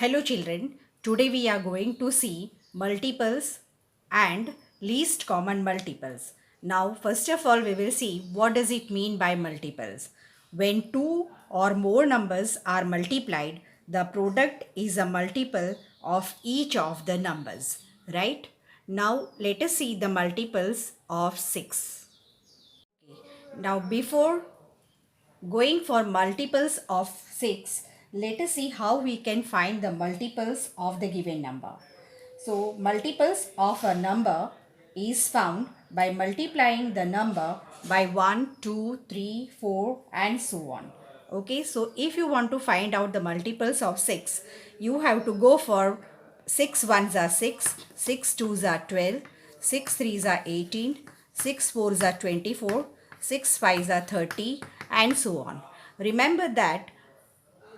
Hello children, today we are going to see multiples and least common multiples. Now first of all we will see what does it mean by multiples. When two or more numbers are multiplied, the product is a multiple of each of the numbers, right? Now let us see the multiples of 6. Now before going for multiples of 6, let us see how we can find the multiples of the given number. So, multiples of a number is found by multiplying the number by 1, 2, 3, 4 and so on. Okay, so if you want to find out the multiples of 6, you have to go for 6 ones are 6, 6 twos are 12, 6 threes are 18, 6 fours are 24, 6 fives are 30 and so on. Remember that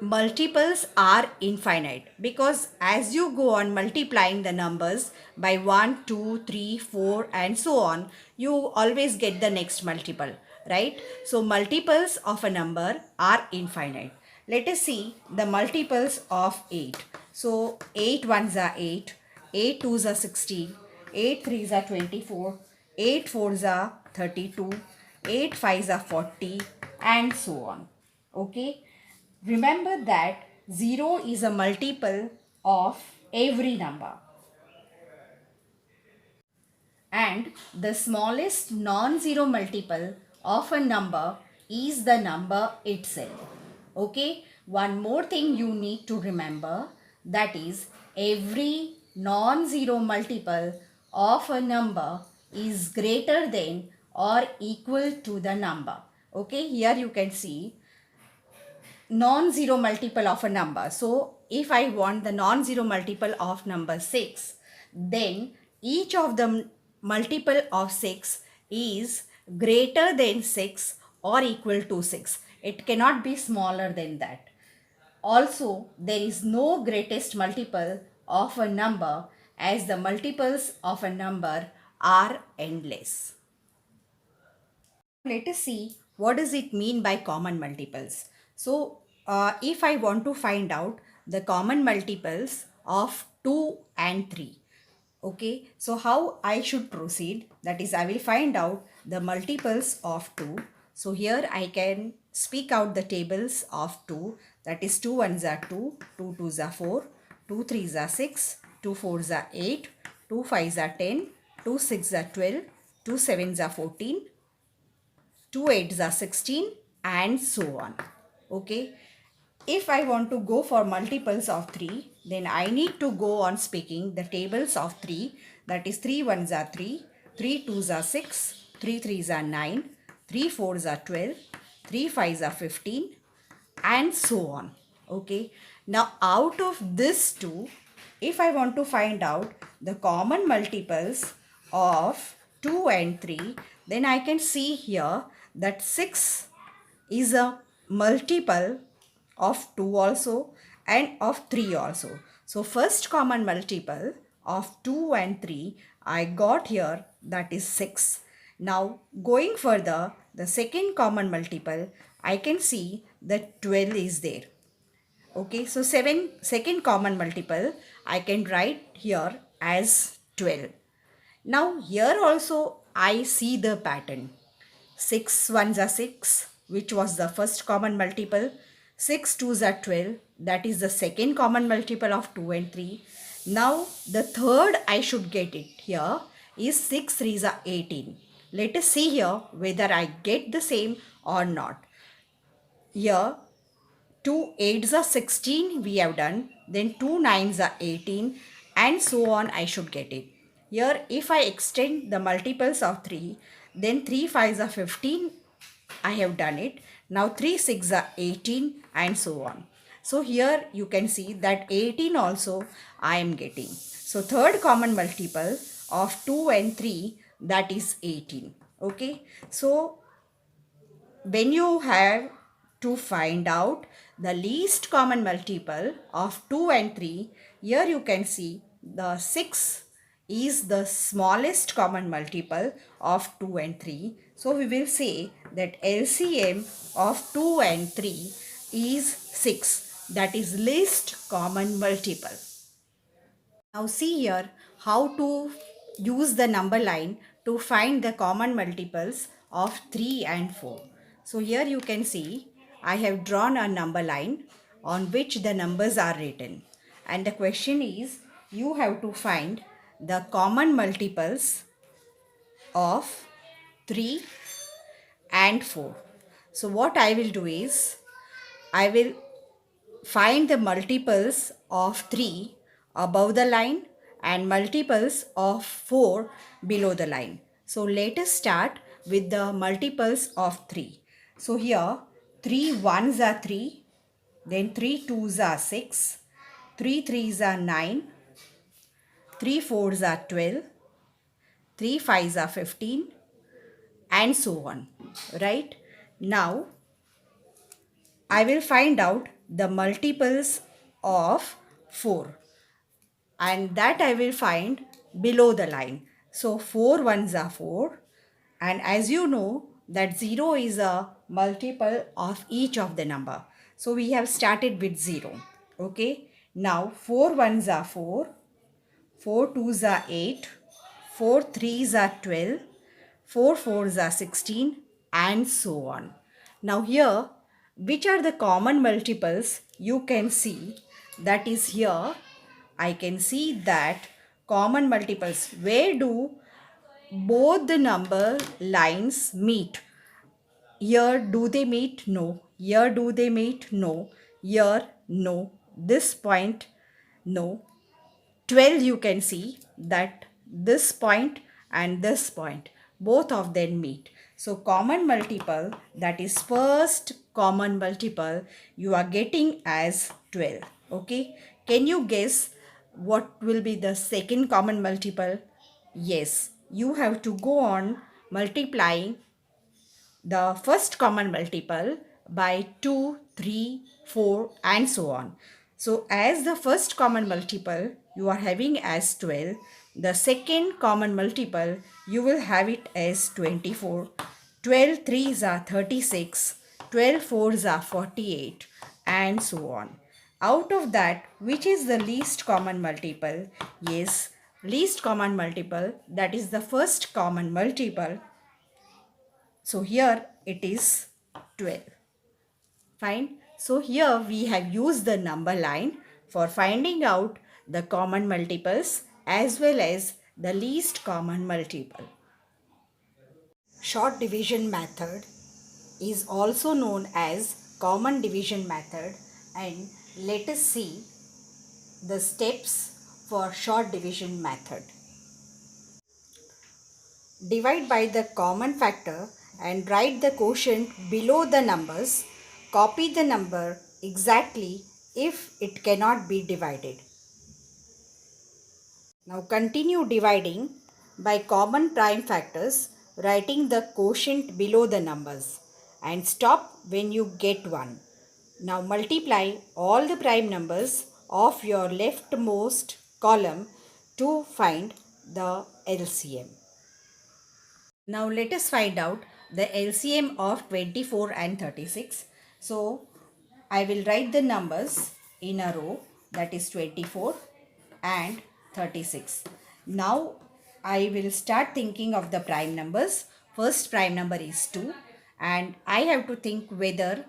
multiples are infinite because as you go on multiplying the numbers by 1, 2, 3, 4 and so on, you always get the next multiple, right? So multiples of a number are infinite. Let us see the multiples of 8. So 8 ones are 8, 8 twos are 16, 8 threes are 24, 8 fours are 32, 8 fives are 40 and so on. Okay. Remember that 0 is a multiple of every number. And the smallest non-zero multiple of a number is the number itself. Okay, one more thing you need to remember, that is every non-zero multiple of a number is greater than or equal to the number. Okay, here you can see non-zero multiple of a number. So if I want the non-zero multiple of number 6, then each of the multiple of 6 is greater than 6 or equal to 6. It cannot be smaller than that. Also, there is no greatest multiple of a number, as the multiples of a number are endless. Let us see what does it mean by common multiples. So if I want to find out the common multiples of 2 and 3, okay, so how I should proceed, that is I will find out the multiples of 2. So here I can speak out the tables of 2, that is 2 ones are 2, 2 twos are 4, 2 threes are 6, 2 fours are 8, 2 fives are 10, 2 sixes are 12, 2 sevens are 14, 2 8s are 16 and so on. Okay. If I want to go for multiples of 3, then I need to go on speaking the tables of 3. That is 3 ones are 3, 3 twos are 6, 3 threes are 9, 3 fours are 12, 3 fives are 15 and so on. Okay. Now out of this two, if I want to find out the common multiples of 2 and 3, then I can see here that 6 is a multiple of 2 also and of 3 also. So first common multiple of 2 and 3 I got here, that is 6. Now going further, the second common multiple, I can see that 12 is there. Okay, so second common multiple I can write here as 12. Now here also I see the pattern. 6 ones are 6, which was the first common multiple. 6 twos are 12, that is the second common multiple of 2 and 3. Now the third I should get it here is 6 threes are 18. Let us see here whether I get the same or not. Here 2 8s are 16 we have done, then 2 9s are 18 and so on I should get it. Here if I extend the multiples of 3, then 3 5s are 15, I have done it. Now 3 6 are 18 and so on. So here you can see that 18 also I am getting. So third common multiple of 2 and 3, that is 18. Okay. So when you have to find out the least common multiple of 2 and 3, here you can see the 6 is the smallest common multiple of 2 and 3. So we will say that LCM of 2 and 3 is 6. that is least common multiple. Now see here how to use the number line to find the common multiples of 3 and 4. So here you can see I have drawn a number line on which the numbers are written. And the question is you have to find the common multiples of 3 and 4. So what I will do is I will find the multiples of 3 above the line and multiples of 4 below the line. So let us start with the multiples of 3. So here 3 ones are 3, then 3 twos are 6, 3 threes are 9, 3 fours are 12, 3 fives are 15, and so on. Right? Now I will find out the multiples of 4, and that I will find below the line. So 4 ones are 4, and as you know that 0 is a multiple of each of the number. So we have started with 0. Okay. Now 4 ones are 4, 4 twos are 8, 4 threes are 12, 4 fours are 16, and so on. Now here, which are the common multiples you can see? That is here, I can see that common multiples. Where do both the number lines meet? Here do they meet? No. Here do they meet? No. Here no. This point no. 12 you can see that this point and this point both of them meet. So common multiple, that is first common multiple, you are getting as 12. Okay, can you guess what will be the second common multiple? Yes, you have to go on multiplying the first common multiple by 2, 3, 4, and so on. So as the first common multiple you are having as 12, the second common multiple you will have it as 24. 12 threes are 36, 12 fours are 48, and so on. Out of that, which is the least common multiple? Yes, least common multiple, that is the first common multiple. So here it is 12. Fine. So here we have used the number line for finding out the common multiples as well as the least common multiple. Short division method is also known as common division method, and let us see the steps for short division method. Divide by the common factor and write the quotient below the numbers. Copy the number exactly if it cannot be divided. Now continue dividing by common prime factors, writing the quotient below the numbers, and stop when you get 1. Now multiply all the prime numbers of your leftmost column to find the LCM. Now let us find out the LCM of 24 and 36. So I will write the numbers in a row, that is 24 and 36. Now I will start thinking of the prime numbers. First prime number is 2, and I have to think whether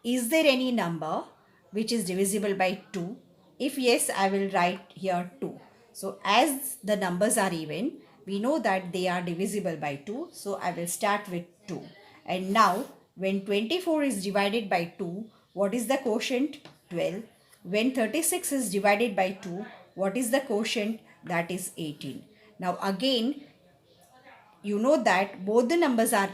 is there any number which is divisible by 2? If yes, I will write here 2. So as the numbers are even, we know that they are divisible by 2. So I will start with 2. And now when 24 is divided by 2, what is the quotient? 12. When 36 is divided by 2, what is the quotient? That is 18. Now again, you know that both the numbers are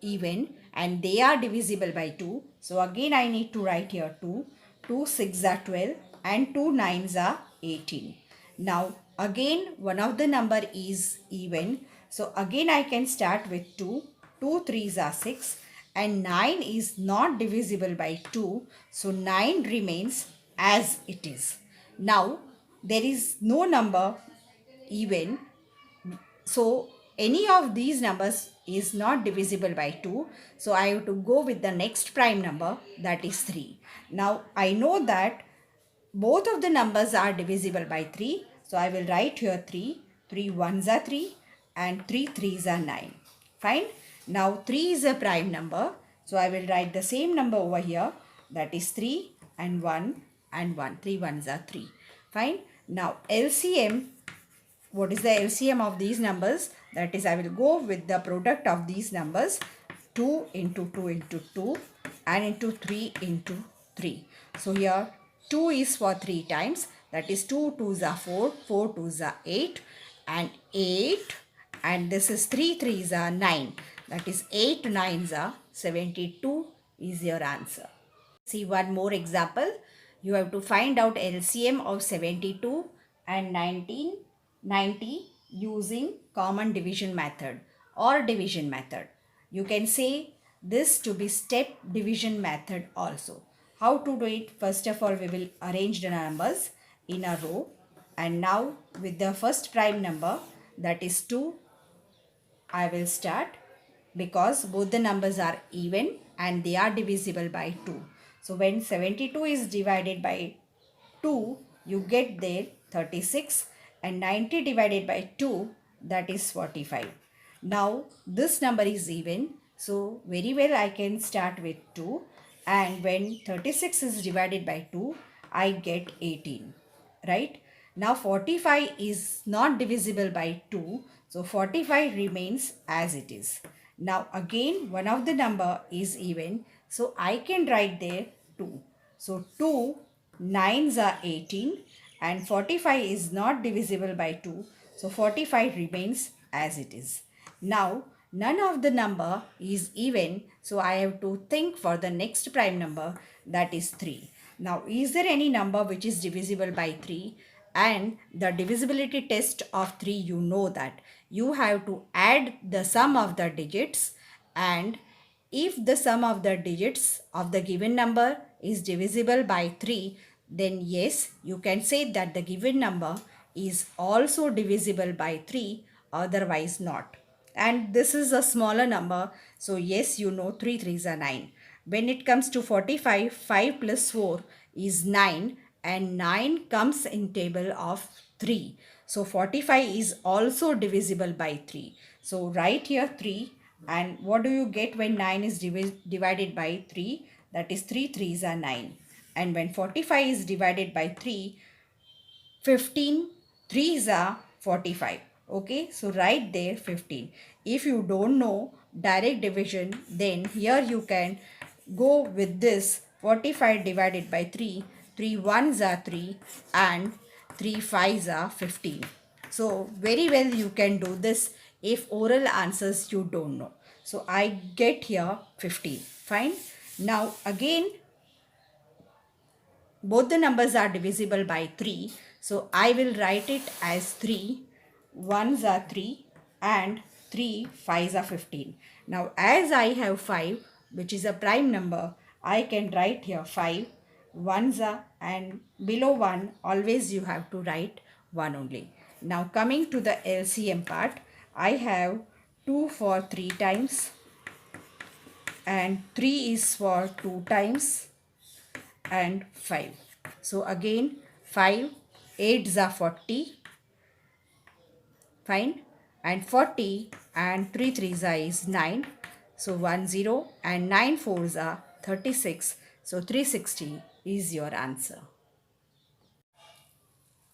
even and they are divisible by 2. So again I need to write here 2. 2 6 are 12 and 2 9s are 18. Now again one of the number is even. So again I can start with 2. 2 3s are 6 and 9 is not divisible by 2. So 9 remains as it is. Now there is no number even. So any of these numbers is not divisible by 2, so I have to go with the next prime number, that is 3. Now I know that both of the numbers are divisible by 3, so I will write here 3. 3 ones are 3 and 3 threes are 9. Fine. Now 3 is a prime number, so I will write the same number over here, that is 3 and 1 and 1. 3 ones are 3. Fine. Now LCM, what is the LCM of these numbers? That is, I will go with the product of these numbers, 2 into 2 into 2 and into 3 into 3. So here 2 is for 3 times, that is 2 2s are 4, 4 2s are 8 and 8, and this is 3 3s are 9, that is 8 9s are 72 is your answer. See one more example. You have to find out LCM of 72 and 1990 using common division method or division method. You can say this to be step division method also. How to do it? First of all, we will arrange the numbers in a row, and now with the first prime number, that is 2, I will start, because both the numbers are even and they are divisible by 2. So when 72 is divided by 2, you get there 36, and 90 divided by 2, that is 45. Now this number is even, so very well I can start with 2, and when 36 is divided by 2, I get 18, right? Now 45 is not divisible by 2, so 45 remains as it is. Now again one of the number is even, so I can write there 2. So 2 9s are 18 and 45 is not divisible by 2, so 45 remains as it is. Now none of the number is even, so I have to think for the next prime number, that is 3. Now is there any number which is divisible by 3? And the divisibility test of 3, you know that you have to add the sum of the digits, and if the sum of the digits of the given number is divisible by 3, then yes, you can say that the given number is also divisible by 3, otherwise not. And this is a smaller number, so yes, you know 3 3s are 9. When it comes to 45, 5 plus 4 is 9, and 9 comes in table of 3. So 45 is also divisible by 3. So write here 3, and what do you get when 9 is divided by 3? That is 3 3s are 9. And when 45 is divided by 3, 15 3s are 45. Okay, so write there 15. If you don't know direct division, then here you can go with this 45 divided by 3. 3 1s are 3 and 3 5s are 15. So very well you can do this if oral answers you don't know. So I get here 15. Fine. Now again, both the numbers are divisible by 3. So I will write it as 3 1s are 3 and 3 5s are 15. Now as I have 5, which is a prime number, I can write here 5 1s are, and below 1 always you have to write 1 only. Now coming to the LCM part, I have 2 for 3 times and 3 is for 2 times and 5. So again 5 8s are 40. Fine. And 40 and 3 3s are is 9. So 1 0 and 9 4s are 36. So 360 is your answer.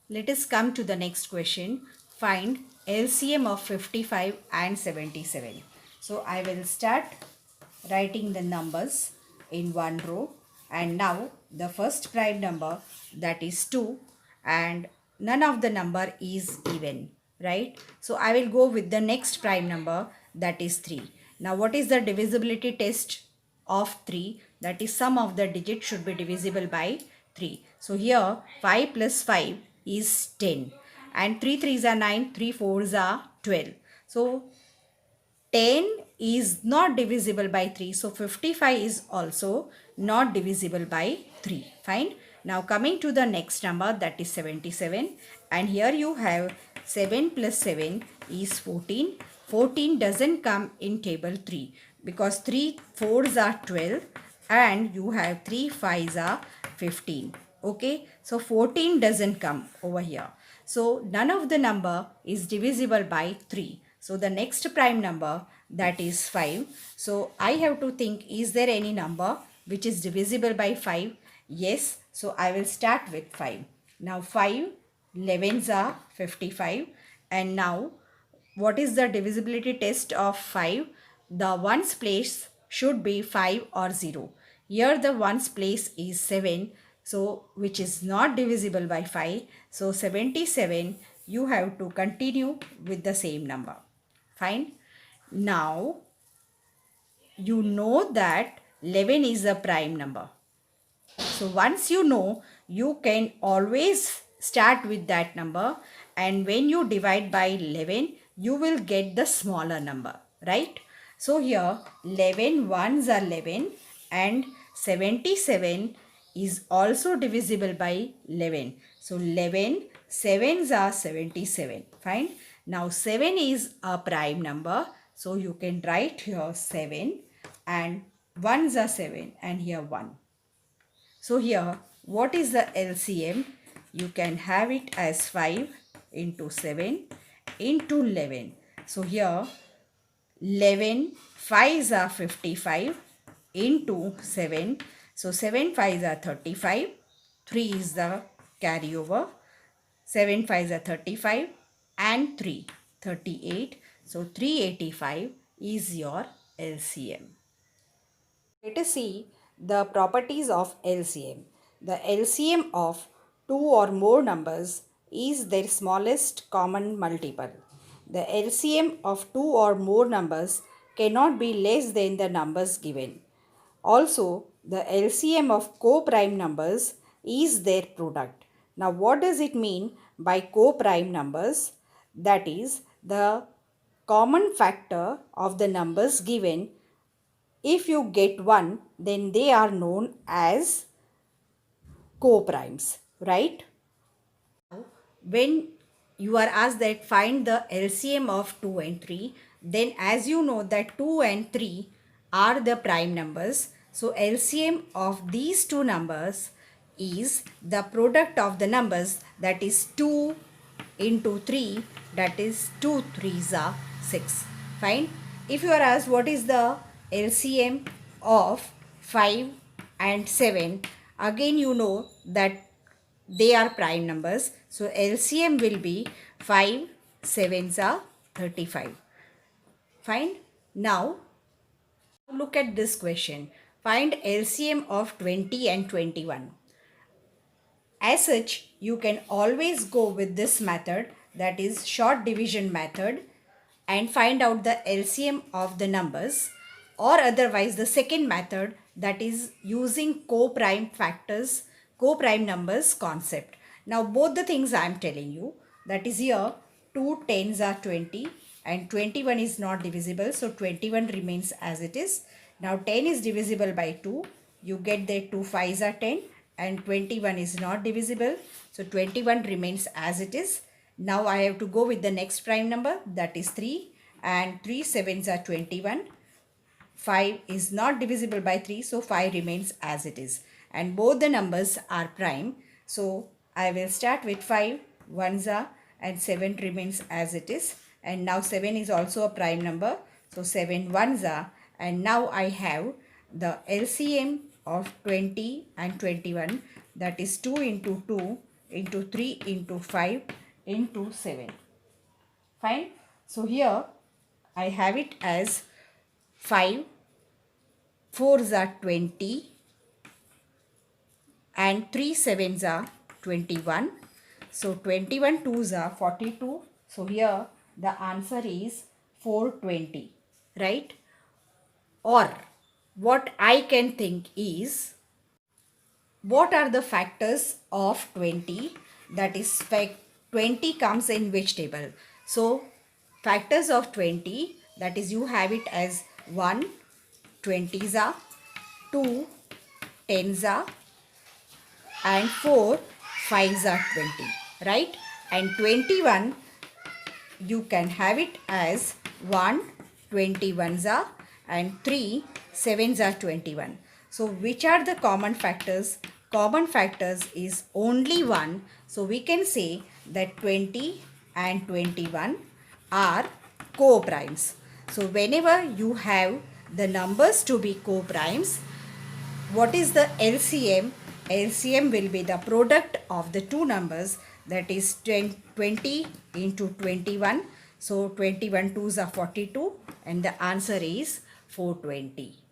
Let us come to the next question. Find LCM of 55 and 77. So I will start writing the numbers in one row, and now the first prime number, that is 2, and none of the number is even, right? So I will go with the next prime number, that is 3. Now what is the divisibility test of 3? That is sum of the digits should be divisible by 3. So here 5 plus 5 is 10 and 3 3s are 9, 3 4s are 12. So 10 is not divisible by 3. So 55 is also not divisible by 3. Fine. Now coming to the next number, that is 77. And here you have 7 plus 7 is 14. 14 doesn't come in table 3 because 3 4s are 12 and you have 3 5s are 15. Okay, so 14 doesn't come over here. So none of the number is divisible by 3. So the next prime number, that is 5. So I have to think, is there any number which is divisible by 5? Yes. So I will start with 5. Now 5 11s are 55. And now what is the divisibility test of 5? The ones place should be 5 or 0. Here the ones place is 7. So which is not divisible by 5. So 77, you have to continue with the same number. Fine. Now you know that 11 is a prime number. So once you know, you can always start with that number, and when you divide by 11, you will get the smaller number, right? So here 11 ones are 11 and 77 is also divisible by 11. So 11 sevens are 77. Fine. Now 7 is a prime number. So you can write here 7 and ones are 7 and here 1. So here, what is the LCM? You can have it as 5 into 7 into 11. So here, 11 5s are 55 into 7. So 7 5s are 35. 3 is the carryover. 7 5s are 35 and 3 38. So 385 is your LCM. Let us see the properties of LCM. The LCM of two or more numbers is their smallest common multiple. The LCM of two or more numbers cannot be less than the numbers given. Also, the LCM of co-prime numbers is their product. Now, what does it mean by co-prime numbers? That is, the common factor of the numbers given. If you get one, then they are known as co-primes, right? When you are asked that find the LCM of 2 and 3, then as you know that 2 and 3 are the prime numbers. So LCM of these two numbers is the product of the numbers, that is 2 into 3, that is 2 3s are 6. Fine. If you are asked what is the LCM of 5 and 7, again you know that they are prime numbers. So LCM will be 5 7s are 35. Fine. Now look at this question. Find LCM of 20 and 21. As such, you can always go with this method, that is short division method, and find out the LCM of the numbers, or otherwise the second method, that is using co-prime factors, co-prime numbers concept. Now both the things I am telling you, that is here 2 10s are 20 and 21 is not divisible, so 21 remains as it is. Now 10 is divisible by 2, you get that 2 5s are 10 and 21 is not divisible, so 21 remains as it is. Now I have to go with the next prime number, that is 3, and 3 7s are 21. 5 is not divisible by 3, so 5 remains as it is. And both the numbers are prime. So I will start with 5 ones are and 7 remains as it is. And now 7 is also a prime number. So 7 ones are, and now I have the LCM of 20 and 21, that is 2 into 2 into 3 into 5 into 7. Fine. So here I have it as 5 4s are 20 and 3 7s are 21. So 21 2s are 42. So here the answer is 420, right? Or what I can think is, what are the factors of 20? That is 20 comes in which table? So factors of 20, that is you have it as 1 20s are, 2 10s are, and 4 5s are 20, right? And 21 you can have it as 1 21s are and 3 7s are 21. So which are the common factors? Common factors is only one. So we can say that 20 and 21 are co-primes. So whenever you have the numbers to be co-primes, what is the LCM? LCM will be the product of the two numbers, that is 20 into 21. So 21 twos are 42 and the answer is 420.